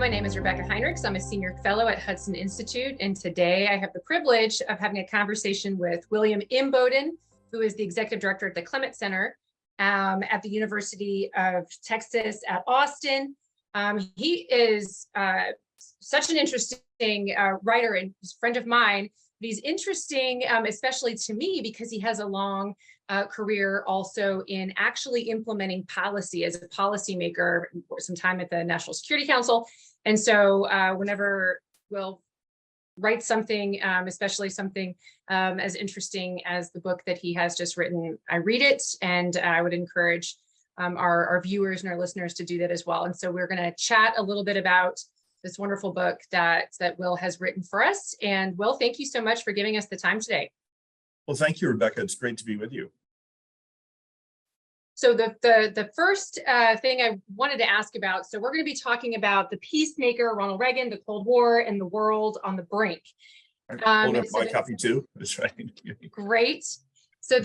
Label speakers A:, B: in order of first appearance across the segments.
A: my name is Rebecca Heinrichs. I'm a senior fellow at Hudson Institute, and today I have the privilege of having a conversation with William Inboden, who is the executive director at the Clement Center at the University of Texas at Austin. He is such an interesting writer and he's a friend of mine. But he's interesting, especially to me, because he has a long career also in actually implementing policy as a policymaker for some time at the National Security Council. And so whenever Will writes something, especially something as interesting as the book that he has just written, I read it, and I would encourage our viewers and our listeners to do that as well. And so we're going to chat a little bit about this wonderful book that Will has written for us. And Will, thank you so much for giving us the time today.
B: Well, thank you, Rebecca. It's great to be with you.
A: So the first thing I wanted to ask about, so we're going to be talking about the Peacemaker, Ronald Reagan, the Cold War, and the world on the brink.
B: Hold up my copy too. That's right.
A: Great. So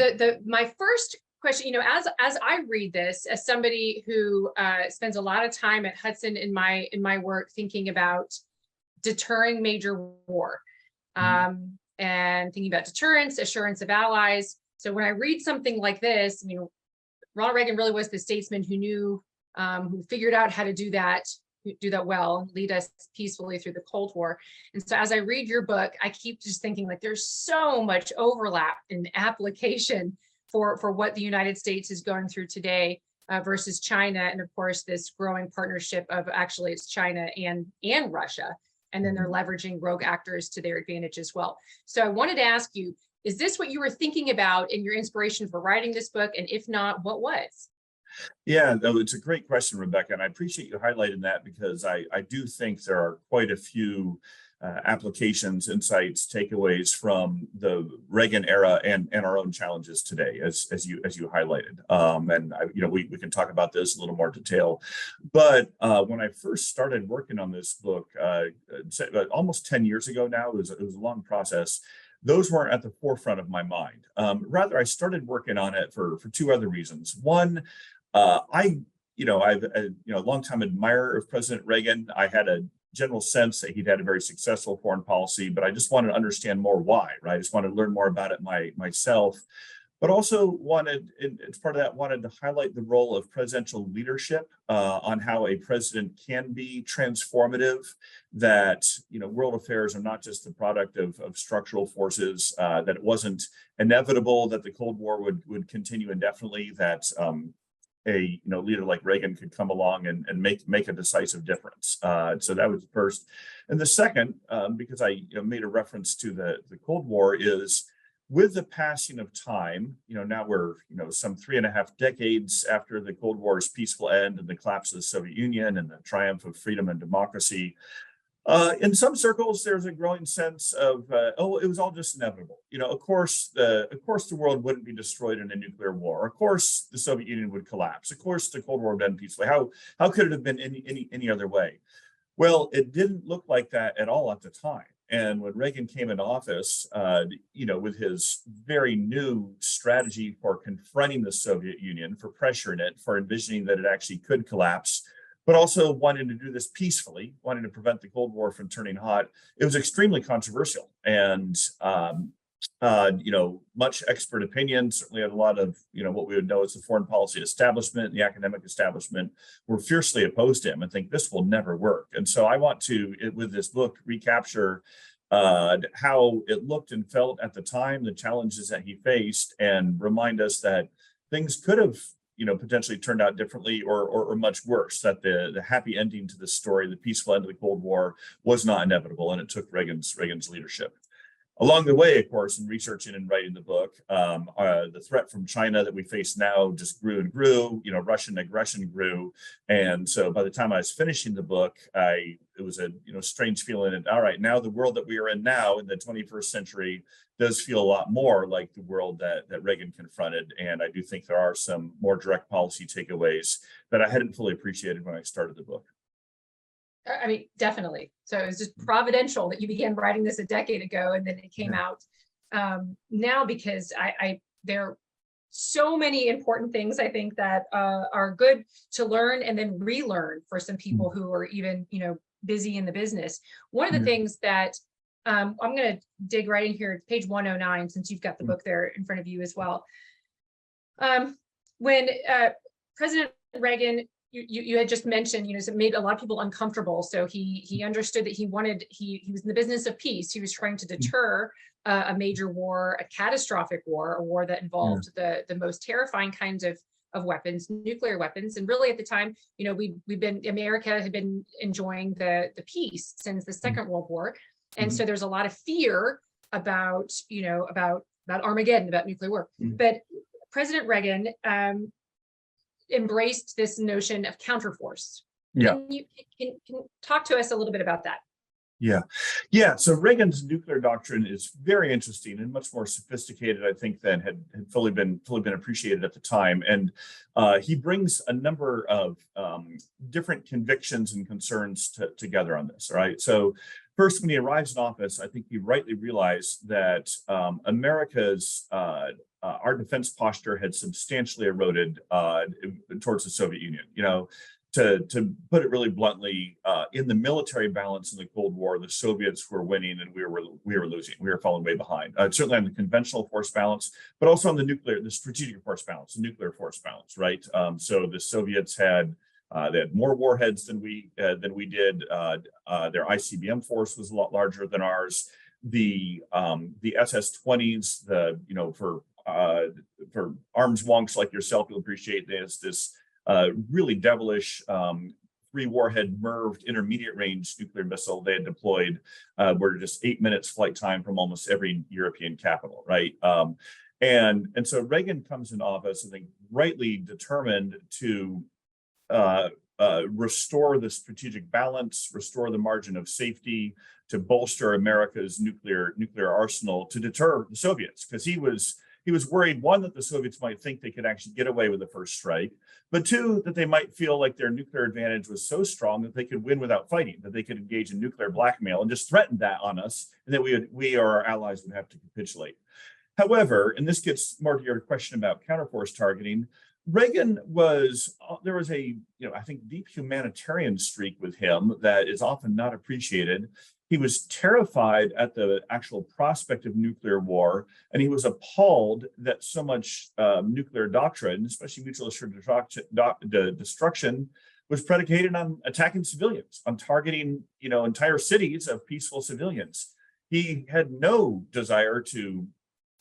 A: my first question, as I read this, as somebody who spends a lot of time at Hudson in my work thinking about deterring major war, and thinking about deterrence, assurance of allies. So when I read something like this, Ronald Reagan really was the statesman who knew, who figured out how to do that well, lead us peacefully through the Cold War. And so as I read your book, I keep just thinking like there's so much overlap in application for what the United States is going through today versus China. And of course, this growing partnership of actually it's China and Russia. And then they're leveraging rogue actors to their advantage as well. So I wanted to ask you, is this what you were thinking about in your inspiration for writing this book? And if not, what was?
B: Yeah, no, it's a great question, Rebecca. And I appreciate you highlighting that because I do think there are quite a few applications, insights, takeaways from the Reagan era and our own challenges today, as you highlighted. We can talk about this in a little more detail. But when I first started working on this book, almost 10 years ago now, it was a long process. Those weren't at the forefront of my mind. Rather, I started working on it for two other reasons. One, I've a longtime admirer of President Reagan. I had a general sense that he'd had a very successful foreign policy, but I just wanted to understand more why, right? I just wanted to learn more about it myself, but also wanted to highlight the role of presidential leadership on how a president can be transformative, that, world affairs are not just the product of structural forces, that it wasn't inevitable that the Cold War would continue indefinitely, that a leader like Reagan could come along and make a decisive difference. So that was the first. And the second, because I made a reference to the Cold War, is with the passing of time, now we're some 3.5 decades after the Cold War's peaceful end and the collapse of the Soviet Union and the triumph of freedom and democracy. In some circles, there's a growing sense of, it was all just inevitable. Of course, the world wouldn't be destroyed in a nuclear war. Of course, the Soviet Union would collapse. Of course, the Cold War would end peacefully. How could it have been any other way? Well, it didn't look like that at all at the time. And when Reagan came into office, with his very new strategy for confronting the Soviet Union, for pressuring it, for envisioning that it actually could collapse, but also wanting to do this peacefully, wanting to prevent the Cold War from turning hot, it was extremely controversial. And, much expert opinion, certainly had a lot of, what we would know as the foreign policy establishment, the academic establishment, were fiercely opposed to him and think this will never work. And so I want to, with this book, recapture how it looked and felt at the time, the challenges that he faced, and remind us that things could have potentially turned out differently or much worse, that the happy ending to the story, the peaceful end of the Cold War, was not inevitable, and it took Reagan's leadership. Along the way, of course, in researching and writing the book, the threat from China that we face now just grew and grew. Russian aggression grew, and so by the time I was finishing the book, it was a strange feeling. And all right, now the world that we are in now in the 21st century does feel a lot more like the world that Reagan confronted. And I do think there are some more direct policy takeaways that I hadn't fully appreciated when I started the book.
A: Definitely. So it was just providential that you began writing this a decade ago, and then it came out now, because there are so many important things I think that are good to learn and then relearn for some people who are even busy in the business. One of the things that I'm going to dig right in here, page 109, since you've got the book there in front of you as well. When President Reagan, you had just mentioned, it made a lot of people uncomfortable. So he understood that he was in the business of peace. He was trying to deter a major war, a catastrophic war, a war that involved the most terrifying kinds of weapons, nuclear weapons. And really at the time, America had been enjoying the peace since the Second World War. And so there's a lot of fear about Armageddon, about nuclear war. But President Reagan embraced this notion of counterforce. Can you talk to us a little bit about that?
B: So Reagan's nuclear doctrine is very interesting and much more sophisticated, I think, than had fully been appreciated at the time. And he brings a number of different convictions and concerns together on this. Right. So first, when he arrives in office, I think he rightly realized that America's our defense posture had substantially eroded towards the Soviet Union. To put it really bluntly, in the military balance in the Cold War, the Soviets were winning and we were losing. We were falling way behind. Certainly on the conventional force balance, but also on the strategic force balance, the nuclear force balance, right? So the Soviets had more warheads than we did. Their ICBM force was a lot larger than ours. The SS-20s, for arms wonks like yourself, you'll appreciate this really devilish 3-warhead MIRV intermediate range nuclear missile they had deployed were just 8 minutes flight time from almost every European capital, right? And so Reagan comes in office, I think, rightly determined to restore the strategic balance, restore the margin of safety, to bolster America's nuclear arsenal to deter the Soviets, because he was worried, one, that the Soviets might think they could actually get away with the first strike, but two, that they might feel like their nuclear advantage was so strong that they could win without fighting, that they could engage in nuclear blackmail and just threaten that on us, and that we or our allies would have to capitulate. However, and this gets more to your question about counterforce targeting, Reagan there was a, I think, deep humanitarian streak with him that is often not appreciated. He was terrified at the actual prospect of nuclear war, and he was appalled that so much nuclear doctrine, especially mutual assured destruction, was predicated on attacking civilians, on targeting, entire cities of peaceful civilians. He had no desire to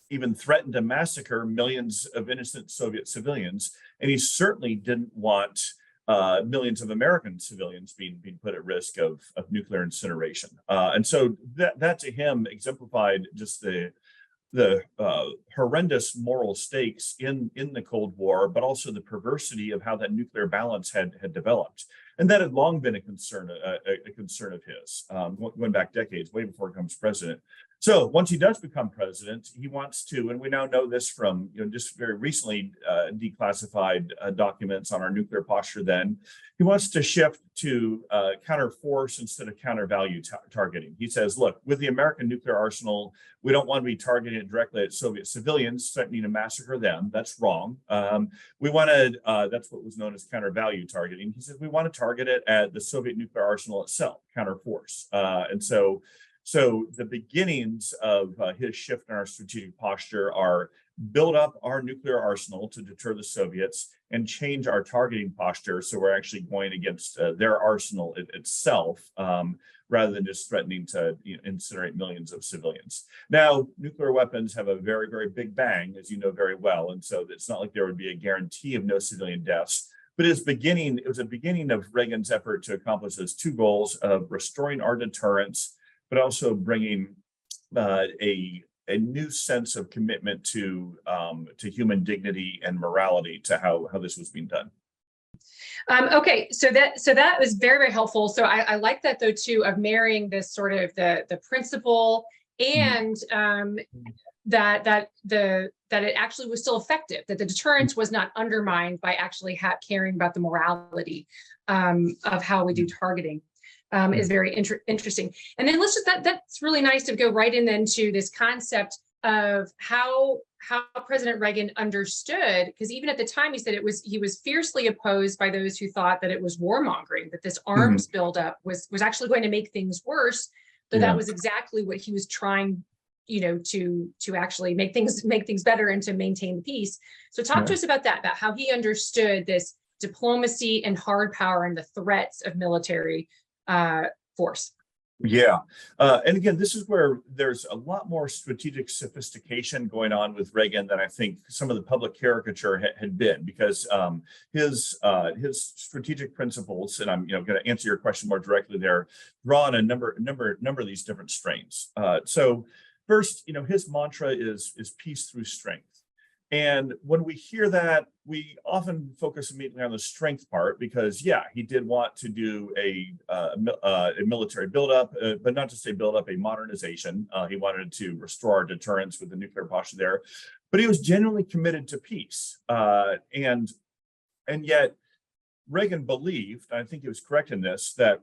B: even threaten to massacre millions of innocent Soviet civilians, and he certainly didn't want millions of American civilians being put at risk of nuclear incineration. And so that to him exemplified just the horrendous moral stakes in the Cold War, but also the perversity of how that nuclear balance had developed. And that had long been a concern of his, going back decades, way before he becomes president. So once he does become president, he wants to, and we now know this from just very recently declassified documents on our nuclear posture then, he wants to shift to counter force instead of counter value targeting. He says, look, with the American nuclear arsenal, we don't want to be targeting it directly at Soviet civilians, threatening to massacre them. That's wrong. We want to, that's what was known as counter value targeting. He says, we want to target it at the Soviet nuclear arsenal itself, counter force. And so the beginnings of his shift in our strategic posture are build up our nuclear arsenal to deter the Soviets and change our targeting posture. So we're actually going against their arsenal itself, rather than just threatening to incinerate millions of civilians. Now, nuclear weapons have a very, very big bang, as you know very well. And so it's not like there would be a guarantee of no civilian deaths. But it was a beginning of Reagan's effort to accomplish those two goals of restoring our deterrence, but also bringing a new sense of commitment to human dignity and morality to how this was being done.
A: Okay, so that was very, very helpful. So I like that though too, of marrying this sort of the principle and that it actually was still effective, that the deterrence was not undermined by actually caring about the morality of how we do targeting. Is very interesting. And then that's really nice to go right in then to this concept of how how President Reagan understood, because even at the time he said he was fiercely opposed by those who thought that it was warmongering, that this
B: Mhm.
A: arms buildup was actually going to make things worse, though that
B: Yeah.
A: was exactly what he was trying, to actually make things better and to maintain the peace. So talk to
B: Yeah.
A: us about that, about how he understood this diplomacy and hard power and the threats of military force.
B: Yeah. And again, this is where there's a lot more strategic sophistication going on with Reagan than I think some of the public caricature had been, because his strategic principles, and I'm going to answer your question more directly there, draw on a number of these different strains. So first, his mantra is peace through strength. And when we hear that, we often focus immediately on the strength part because, yeah, he did want to do a military buildup, but not just a buildup, a modernization. He wanted to restore our deterrence with the nuclear posture there, but he was genuinely committed to peace. And yet Reagan believed, and I think he was correct in this, that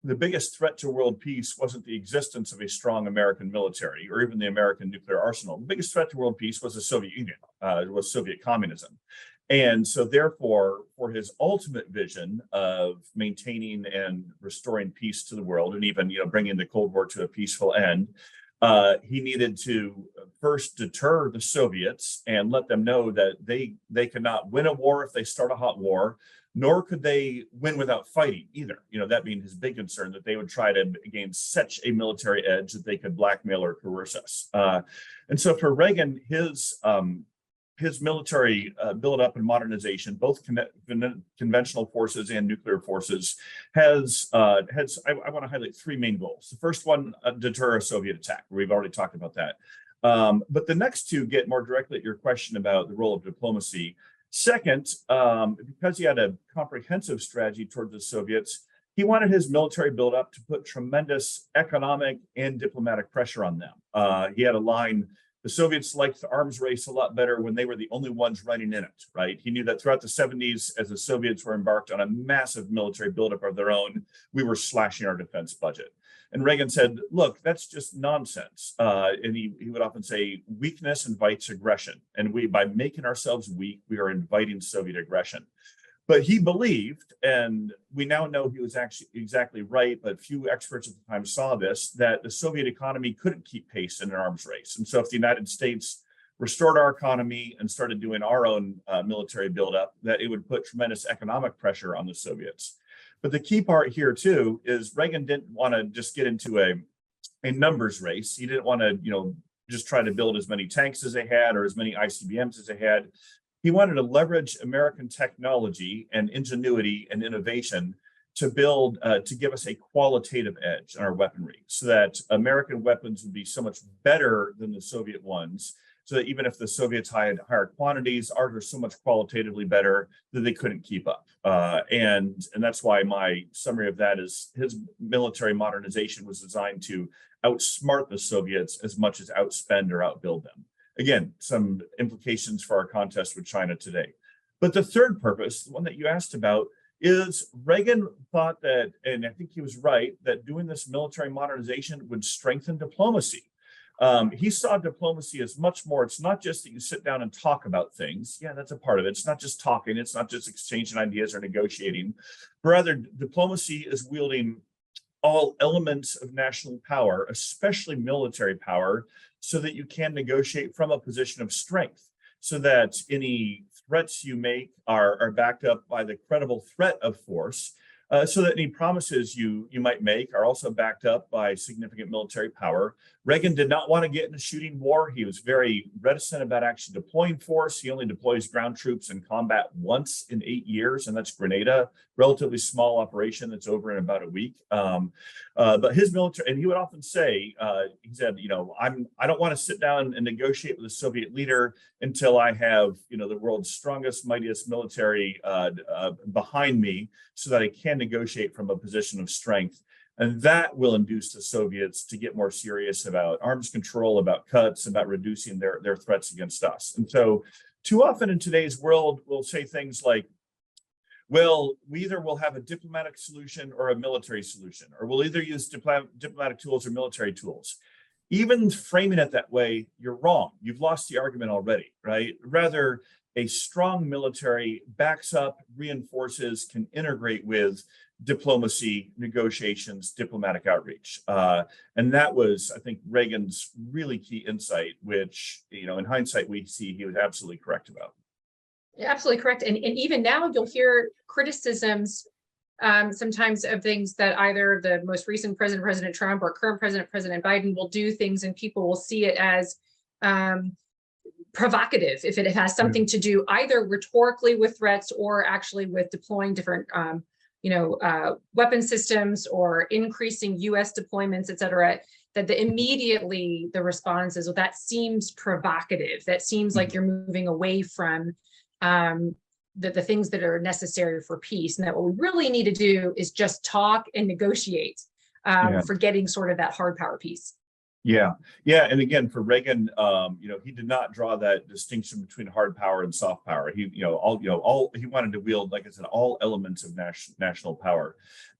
B: the biggest threat to world peace wasn't the existence of a strong American military or even the American nuclear arsenal. The biggest threat to world peace was the Soviet Union, was Soviet communism. And so therefore, for his ultimate vision of maintaining and restoring peace to the world and even, bringing the Cold War to a peaceful end, he needed to first deter the Soviets and let them know that they could not win a war if they start a hot war, nor could they win without fighting either. That being his big concern, that they would try to gain such a military edge that they could blackmail or coerce us. And so for Reagan, his military build-up and modernization, both conventional forces and nuclear forces, has I want to highlight three main goals. The first one, deter a Soviet attack. We've already talked about that. But the next two get more directly at your question about the role of diplomacy. Second, because he had a comprehensive strategy toward the Soviets, he wanted his military buildup to put tremendous economic and diplomatic pressure on them. He had a line, the Soviets liked the arms race a lot better when they were the only ones running in it, right? He knew that throughout the 70s, as the Soviets were embarked on a massive military buildup of their own, we were slashing our defense budget. And Reagan said, look, that's just nonsense. And he would often say, weakness invites aggression. And by making ourselves weak, we are inviting Soviet aggression. But he believed, and we now know he was actually exactly right, but few experts at the time saw this, that the Soviet economy couldn't keep pace in an arms race. And so if the United States restored our economy and started doing our own military buildup, that it would put tremendous economic pressure on the Soviets. But the key part here, too, is Reagan didn't want to just get into a numbers race. He didn't want to, just try to build as many tanks as they had or as many ICBMs as they had. He wanted to leverage American technology and ingenuity and innovation to build, to give us a qualitative edge in our weaponry so that American weapons would be so much better than the Soviet ones. So that even if the Soviets had higher quantities, ours are so much qualitatively better that they couldn't keep up. And that's why my summary of that is his military modernization was designed to outsmart the Soviets as much as outspend or outbuild them. Again, some implications for our contest with China today. But the third purpose, the one that you asked about, is Reagan thought that, and I think he was right, that doing this military modernization would strengthen diplomacy. He saw diplomacy as much more. It's not just that you sit down and talk about things. Yeah, that's a part of it. It's not just talking. It's not just exchanging ideas or negotiating. Rather, diplomacy is wielding all elements of national power, especially military power, so that you can negotiate from a position of strength, so that any threats you make are backed up by the credible threat of force, so that any promises you might make are also backed up by significant military power. Reagan did not want to get in a shooting war. He was very reticent about actually deploying force. He only deploys ground troops in combat once in 8 years, and that's Grenada, relatively small operation that's over in about a week. But his military, and he would often say, he said, I don't want to sit down and negotiate with a Soviet leader until I have, the world's strongest, mightiest military behind me, so that I can negotiate from a position of strength. And that will induce the Soviets to get more serious about arms control, about cuts, about reducing their threats against us. And so too often in today's world, we'll say things like, well, we either will have a diplomatic solution or a military solution, or we'll either use diplomatic tools or military tools. even framing it that way, you're wrong. You've lost the argument already, right? Rather, a strong military backs up, reinforces, can integrate with diplomacy, negotiations, diplomatic outreach. And that was, I think, Reagan's really key insight, which, in hindsight, we see he was absolutely correct about.
A: Absolutely correct. And even now you'll hear criticisms sometimes of things that either the most recent president, President Trump, or current president, President Biden, will do things, and people will see it as provocative if it has something to do either rhetorically with threats or actually with deploying different weapon systems or increasing U.S. deployments, et cetera. That immediately the response is, well, that seems provocative. That seems like you're moving away from the things that are necessary for peace, and that what we really need to do is just talk and negotiate for getting sort of that hard power peace.
B: Yeah. And again, for Reagan, he did not draw that distinction between hard power and soft power. He wanted to wield, like I said, all elements of national power.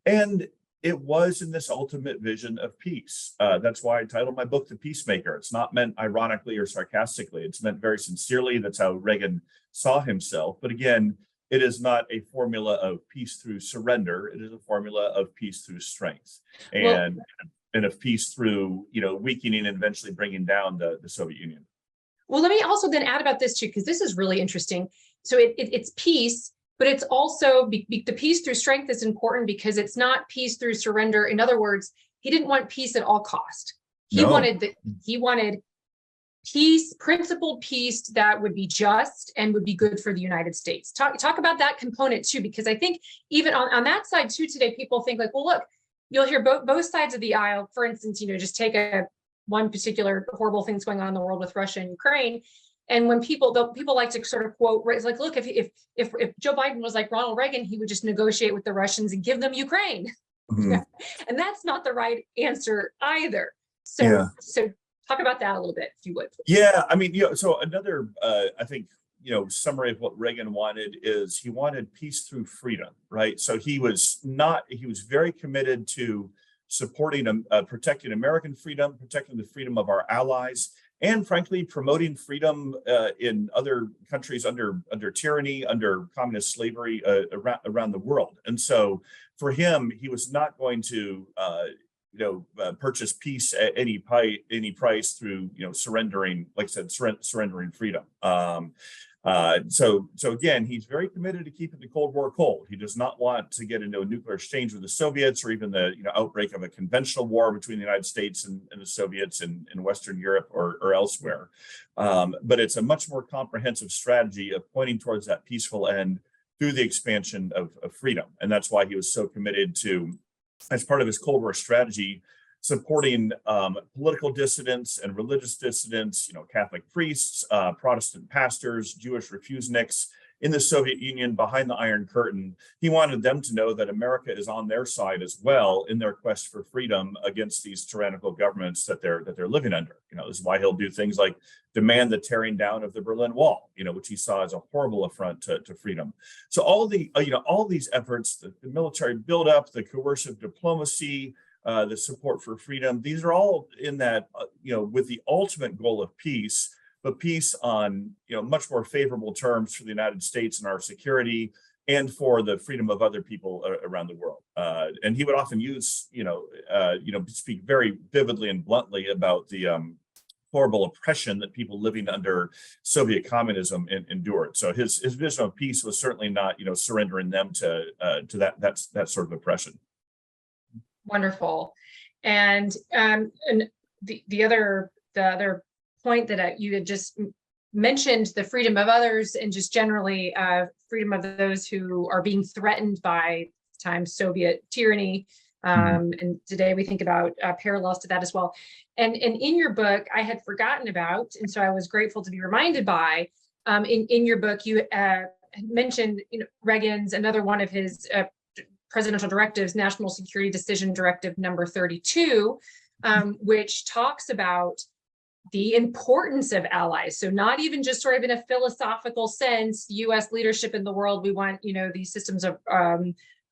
B: And it was in this ultimate vision of peace. That's why I titled my book The Peacemaker. It's not meant ironically or sarcastically. It's meant very sincerely. That's how Reagan saw himself. But again, it is not a formula of peace through surrender. It is a formula of peace through strength and of peace through, weakening and eventually bringing down the Soviet Union.
A: Well, let me also then add about this too, because this is really interesting. So it's peace, but it's also the peace through strength is important because it's not peace through surrender. In other words, he didn't want peace at all cost. He wanted peace, principled peace that would be just and would be good for the United States. Talk about that component too, because I think even on that side too today, people think like, well, look, you'll hear both sides of the aisle. For instance, just take one particular horrible thing that's going on in the world with Russia and Ukraine. And when people like to sort of quote, it's like, look, if Joe Biden was like Ronald Reagan, he would just negotiate with the Russians and give them Ukraine. And that's not the right answer either. So talk about that a little bit, if you would.
B: Yeah, I mean, so another, I think, summary of what Reagan wanted is he wanted peace through freedom, right? So he was very committed to supporting, protecting American freedom, protecting the freedom of our allies, and frankly, promoting freedom in other countries under tyranny, under communist slavery around the world. And so for him, he was not going to purchase peace at any price through, surrendering, like I said, surrendering freedom. So again, he's very committed to keeping the Cold War cold. He does not want to get into a nuclear exchange with the Soviets or even the outbreak of a conventional war between the United States and the Soviets in Western Europe or elsewhere. But it's a much more comprehensive strategy of pointing towards that peaceful end through the expansion of freedom. And that's why he was so committed to, as part of his Cold War strategy, supporting political dissidents and religious dissidents, Catholic priests, Protestant pastors, Jewish refuseniks in the Soviet Union behind the Iron Curtain. He wanted them to know that America is on their side as well in their quest for freedom against these tyrannical governments that they're living under. This is why he'll do things like demand the tearing down of the Berlin Wall, which he saw as a horrible affront to freedom. So all these efforts, the military buildup, the coercive diplomacy, the support for freedom, these are all in that, with the ultimate goal of peace, but peace on, much more favorable terms for the United States and our security and for the freedom of other people around the world. And he would often use, speak very vividly and bluntly about the horrible oppression that people living under Soviet communism endured. So his vision of peace was certainly not, surrendering them to that sort of oppression.
A: Wonderful. And the other point that you had just mentioned, the freedom of others and just generally freedom of those who are being threatened by Soviet tyranny. And today we think about parallels to that as well. And in your book, I had forgotten about, and so I was grateful to be reminded by, in your book, you mentioned Reagan's, another one of his presidential directives, National Security Decision Directive number 32, which talks about the importance of allies. So not even just sort of in a philosophical sense, U.S. leadership in the world, we want, these systems of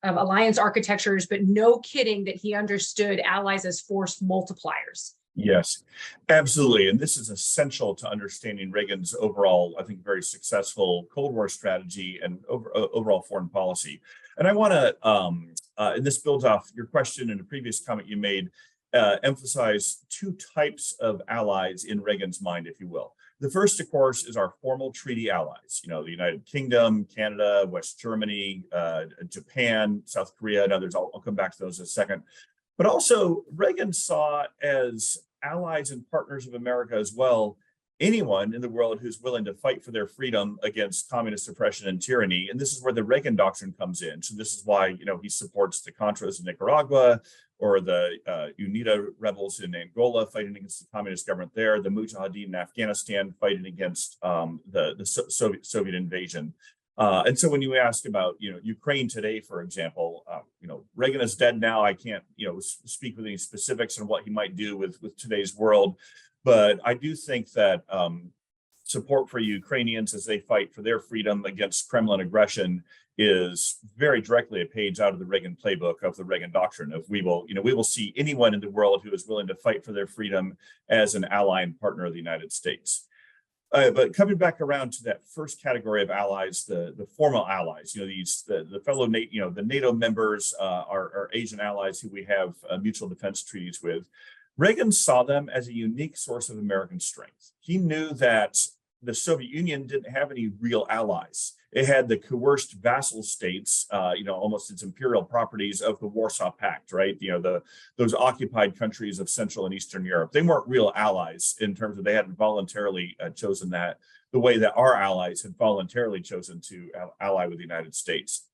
A: alliance architectures, but no kidding that he understood allies as force multipliers.
B: Yes, absolutely. And this is essential to understanding Reagan's overall, I think, very successful Cold War strategy and overall foreign policy. And I want to, and this builds off your question and a previous comment you made, emphasize two types of allies in Reagan's mind, if you will. The first, of course, is our formal treaty allies, the United Kingdom, Canada, West Germany, Japan, South Korea, and others. I'll come back to those in a second. But also, Reagan saw as allies and partners of America as well anyone in the world who's willing to fight for their freedom against communist oppression and tyranny. And this is where the Reagan Doctrine comes in. So this is why, he supports the Contras in Nicaragua, or the UNITA rebels in Angola fighting against the communist government there, the Mujahideen in Afghanistan fighting against the Soviet invasion. And so when you ask about, Ukraine today, for example, Reagan is dead now. I can't, speak with any specifics on what he might do with today's world. But I do think that support for Ukrainians as they fight for their freedom against Kremlin aggression is very directly a page out of the Reagan playbook of the Reagan Doctrine of we will see anyone in the world who is willing to fight for their freedom as an ally and partner of the United States. But coming back around to that first category of allies, the formal allies, the fellow NATO, the NATO members, our Asian allies who we have mutual defense treaties with. Reagan saw them as a unique source of American strength. He knew that the Soviet Union didn't have any real allies. It had the coerced vassal states, almost its imperial properties of the Warsaw Pact, right? Those occupied countries of Central and Eastern Europe. They weren't real allies in terms of they hadn't voluntarily chosen that the way that our allies had voluntarily chosen to ally with the United States.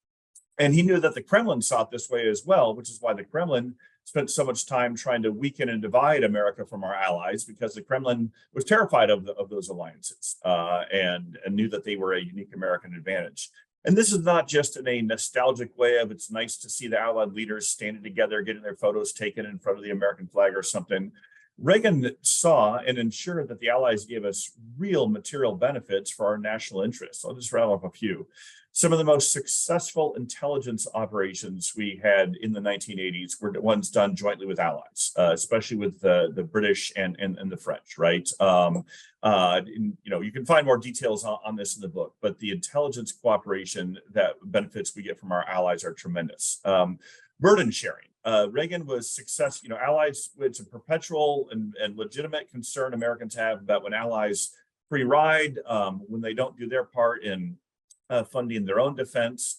B: And he knew that the Kremlin saw it this way as well, which is why the Kremlin spent so much time trying to weaken and divide America from our allies, because the Kremlin was terrified of those alliances and knew that they were a unique American advantage. And this is not just in a nostalgic way of it's nice to see the Allied leaders standing together, getting their photos taken in front of the American flag or something. Reagan saw and ensured that the Allies gave us real material benefits for our national interests. I'll just rattle off a few. Some of the most successful intelligence operations we had in the 1980s were the ones done jointly with allies, especially with the British and the French, right? You can find more details on this in the book, but the intelligence cooperation that benefits we get from our allies are tremendous. Burden sharing. Reagan was successful, allies, it's a perpetual and legitimate concern Americans have about when allies free ride, when they don't do their part in funding their own defense.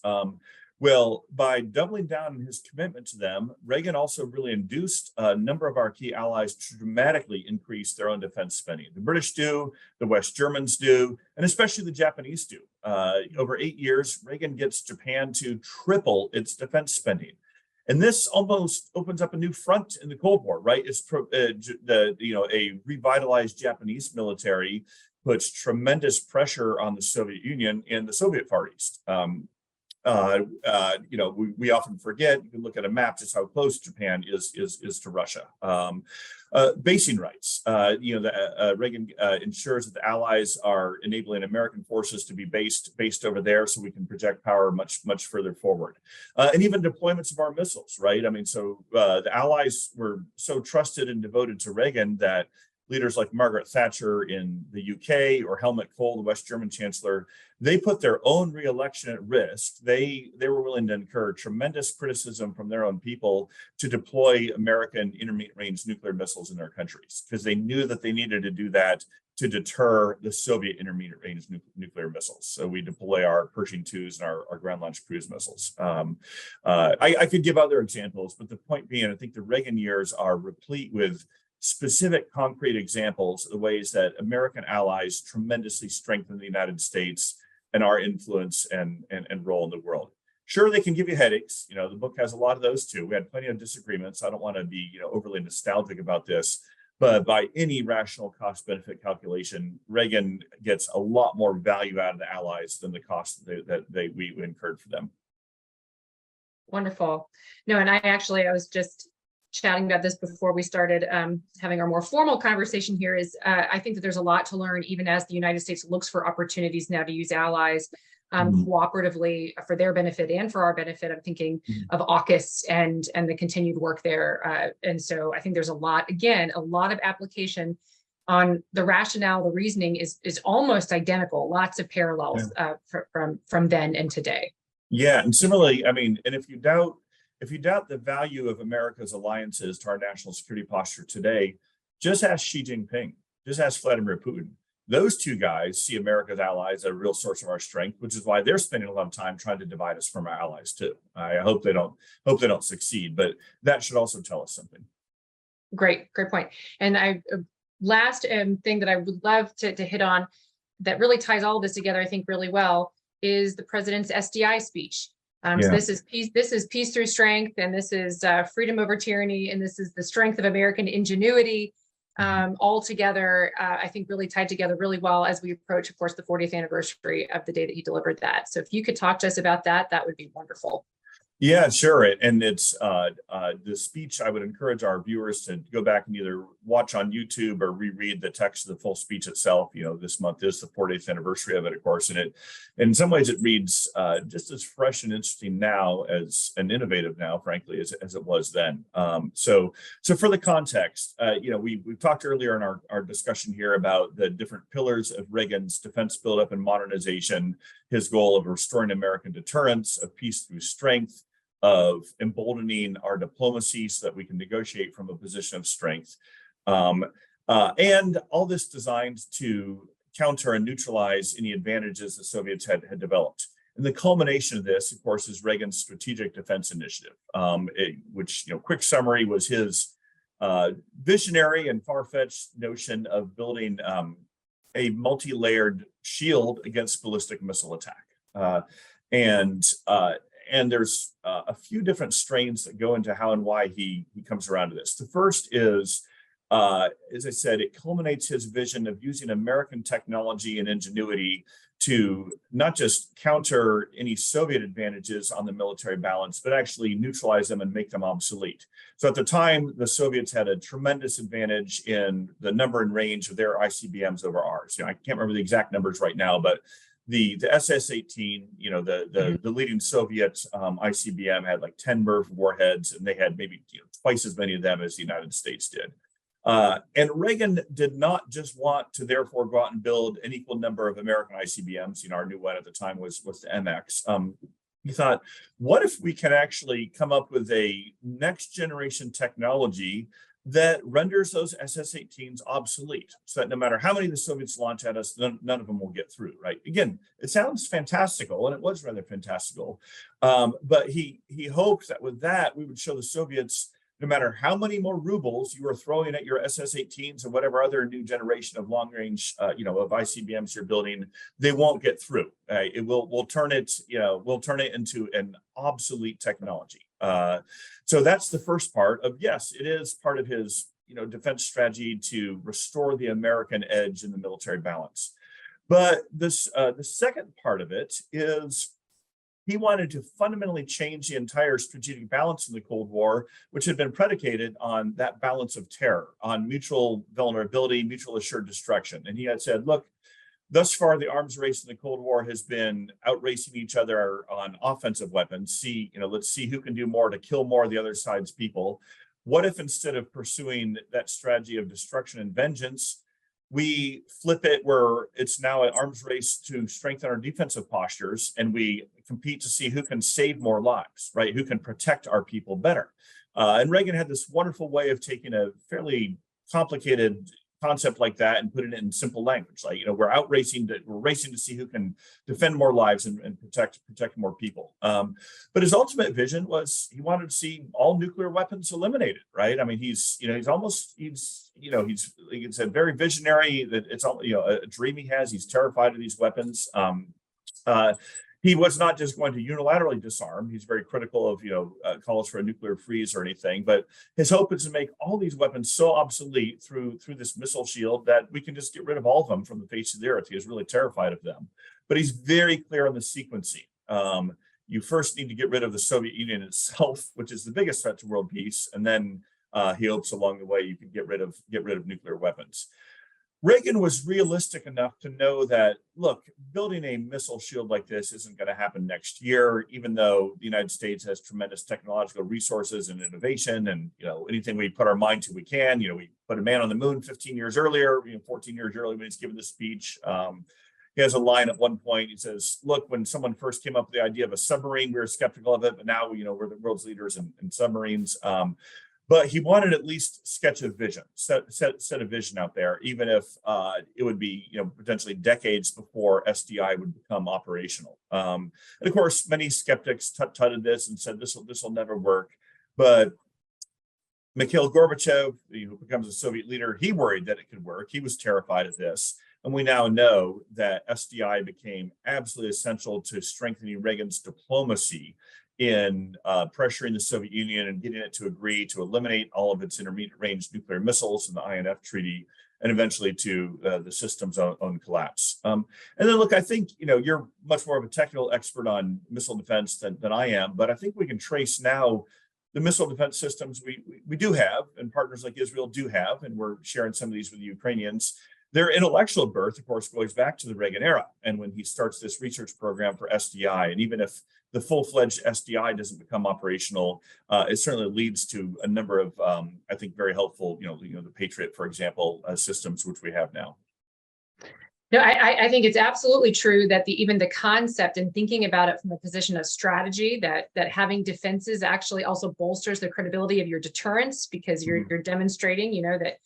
B: Well, by doubling down on his commitment to them, Reagan also really induced a number of our key allies to dramatically increase their own defense spending. The British do, the West Germans do, and especially the Japanese do. Over 8 years, Reagan gets Japan to triple its defense spending. And this almost opens up a new front in the Cold War, right? It's a revitalized Japanese military puts tremendous pressure on the Soviet Union and the Soviet Far East. We often forget, you can look at a map, just how close Japan is to Russia. Basing rights, Reagan ensures that the Allies are enabling American forces to be based over there so we can project power much further forward. And even deployments of our missiles, right? The Allies were so trusted and devoted to Reagan that leaders like Margaret Thatcher in the UK or Helmut Kohl, the West German chancellor, they put their own re-election at risk. They were willing to incur tremendous criticism from their own people to deploy American intermediate-range nuclear missiles in their countries, because they knew that they needed to do that to deter the Soviet intermediate-range nuclear missiles. So we deploy our Pershing IIs and our ground-launched cruise missiles. I could give other examples, but the point being, I think the Reagan years are replete with specific concrete examples of the ways that American allies tremendously strengthen the United States and our influence and role in the world. Sure, they can give you headaches. The book has a lot of those too. We had plenty of disagreements. I don't want to be overly nostalgic about this, but by any rational cost benefit calculation, Reagan gets a lot more value out of the allies than the cost that we incurred for them.
A: Wonderful. No, and I was just chatting about this before we started having our more formal conversation here. I think that there's a lot to learn, even as the United States looks for opportunities now to use allies.
B: Mhm.
A: cooperatively for their benefit and for our benefit. I'm thinking of AUKUS and the continued work there. And so I think there's a lot of application on the rationale. The reasoning is almost identical. Lots of
B: Yeah.
A: parallels from then and today.
B: Yeah, and similarly, I mean, and if you doubt the value of America's alliances to our national security posture today, just ask Xi Jinping, just ask Vladimir Putin. Those two guys see America's allies as a real source of our strength, which is why they're spending a lot of time trying to divide us from our allies too. I hope they don't succeed, but that should also tell us something.
A: Great point. And last thing that I would love to hit on that really ties all of this together, I think, really well, is the president's SDI speech. So this is peace through strength, and this is freedom over tyranny, and this is the strength of American ingenuity. All together, I think really tied together really well as we approach, of course, the 40th anniversary of the day that he delivered that. So if you could talk to us about that, that would be wonderful.
B: Yeah, sure. And it's the speech. I would encourage our viewers to go back and either watch on YouTube or reread the text of the full speech itself. This month is the 40th anniversary of it, of course, and in some ways it reads just as fresh and interesting now and innovative now, frankly, as it was then. So for the context, we've talked earlier in our discussion here about the different pillars of Reagan's defense buildup and modernization, his goal of restoring American deterrence, of peace through strength, of emboldening our diplomacy so that we can negotiate from a position of strength. And all this designed to counter and neutralize any advantages the Soviets had developed. And the culmination of this, of course, is Reagan's Strategic Defense Initiative, which, quick summary, was his visionary and far-fetched notion of building a multi-layered shield against ballistic missile attack. And there's a few different strains that go into how and why he comes around to this. The first is, as I said, it culminates his vision of using American technology and ingenuity to not just counter any Soviet advantages on the military balance, but actually neutralize them and make them obsolete. So at the time, the Soviets had a tremendous advantage in the number and range of their ICBMs over ours. I can't remember the exact numbers right now, but the SS-18, the leading Soviet ICBM had like 10 MIRV warheads, and they had maybe twice as many of them as the United States did. And Reagan did not just want to therefore go out and build an equal number of American ICBMs. Our new one at the time was the MX. He thought, what if we can actually come up with a next generation technology that renders those SS-18s obsolete, so that no matter how many the Soviets launch at us, none of them will get through, right? Again, it sounds fantastical, and it was rather fantastical. But he hoped that with that, we would show the Soviets, no matter how many more rubles you are throwing at your SS-18s and whatever other new generation of long-range, of ICBMs you're building, they won't get through. We'll turn it into an obsolete technology. So that's the first part of, yes, it is part of his, defense strategy to restore the American edge in the military balance. But the second part of it is he wanted to fundamentally change the entire strategic balance in the Cold War, which had been predicated on that balance of terror, on mutual vulnerability, mutual assured destruction. And he had said, look, thus far, the arms race in the Cold War has been outracing each other on offensive weapons. Let's see who can do more to kill more of the other side's people. What if instead of pursuing that strategy of destruction and vengeance, we flip it where it's now an arms race to strengthen our defensive postures, and we compete to see who can save more lives, right? Who can protect our people better. And Reagan had this wonderful way of taking a fairly complicated concept like that and putting it in simple language. Like, we're racing to see who can defend more lives and protect more people. But his ultimate vision was he wanted to see all nuclear weapons eliminated, right? I mean, he's very visionary, that it's all, a dream he has. He's terrified of these weapons. He was not just going to unilaterally disarm. He's very critical of, calls for a nuclear freeze or anything, but his hope is to make all these weapons so obsolete through this missile shield that we can just get rid of all of them from the face of the earth. He is really terrified of them. But he's very clear on the sequencing. You first need to get rid of the Soviet Union itself, which is the biggest threat to world peace. And then he hopes along the way you can get rid of nuclear weapons. Reagan was realistic enough to know that, look, building a missile shield like this isn't going to happen next year, even though the United States has tremendous technological resources and innovation, and anything we put our mind to, we can. We put a man on the moon 15 years earlier, 14 years earlier when he's given the speech. He has a line at one point. He says, "Look, when someone first came up with the idea of a submarine, we were skeptical of it, but now we're the world's leaders in submarines." But he wanted at least sketch a vision, set a vision out there, even if it would be potentially decades before SDI would become operational. And of course, many skeptics tutted this and said this will never work. But Mikhail Gorbachev, who becomes a Soviet leader, he worried that it could work. He was terrified of this. And we now know that SDI became absolutely essential to strengthening Reagan's diplomacy in pressuring the Soviet Union and getting it to agree to eliminate all of its intermediate range nuclear missiles in the INF Treaty, and eventually to the system's own collapse. And then, look, I think you're much more of a technical expert on missile defense than I am, but I think we can trace now the missile defense systems we do have, and partners like Israel do have, and we're sharing some of these with the Ukrainians. Their intellectual birth, of course, goes back to the Reagan era, and when he starts this research program for SDI. And even if the full-fledged SDI doesn't become operational, it certainly leads to a number of, I think, very helpful, the Patriot, for example, systems which we have now.
A: No, I think it's absolutely true that even the concept and thinking about it from a position of strategy, that having defenses actually also bolsters the credibility of your deterrence, because you're demonstrating, that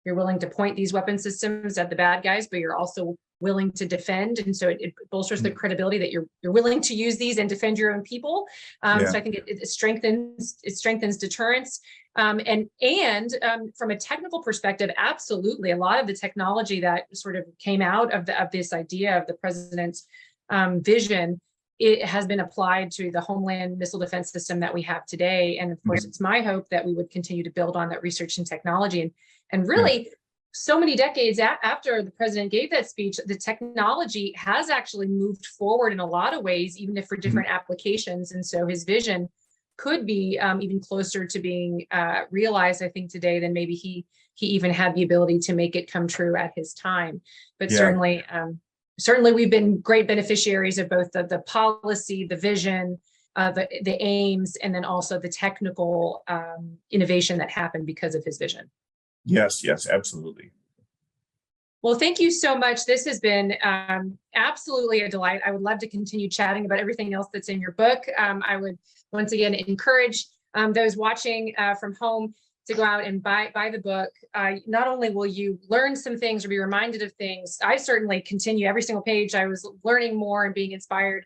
A: you're willing to point these weapon systems at the bad guys, but you're also willing to defend, and so it bolsters the credibility that you're willing to use these and defend your own people. So I think it strengthens deterrence, and from a technical perspective, absolutely, a lot of the technology that sort of came out of this idea of the president's vision, it has been applied to the homeland missile defense system that we have today. And of course, it's my hope that we would continue to build on that research and technology. And really, so many decades after the president gave that speech, the technology has actually moved forward in a lot of ways, even if for different applications. And so his vision could be even closer to being realized, I think, today than maybe he even had the ability to make it come true at his time. But certainly we've been great beneficiaries of both the policy, the vision, the aims, and then also the technical innovation that happened because of his vision.
B: Yes, absolutely.
A: Well, thank you so much. This has been absolutely a delight. I would love to continue chatting about everything else that's in your book. I would once again encourage those watching from home to go out and buy the book. Not only will you learn some things or be reminded of things, I certainly continue every single page. I was learning more and being inspired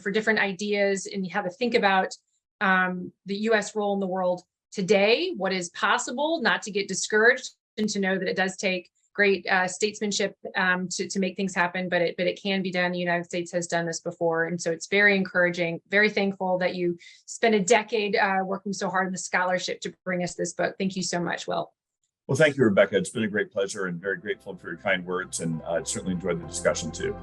A: for different ideas and how to think about the U.S. role in the world today, what is possible, not to get discouraged, and to know that it does take great statesmanship to make things happen, but it can be done. The United States has done this before. And so it's very encouraging, very thankful that you spent a decade working so hard on the scholarship to bring us this book. Thank you so much, Will.
B: Well, thank you, Rebeccah. It's been a great pleasure, and very grateful for your kind words, and certainly enjoyed the discussion too.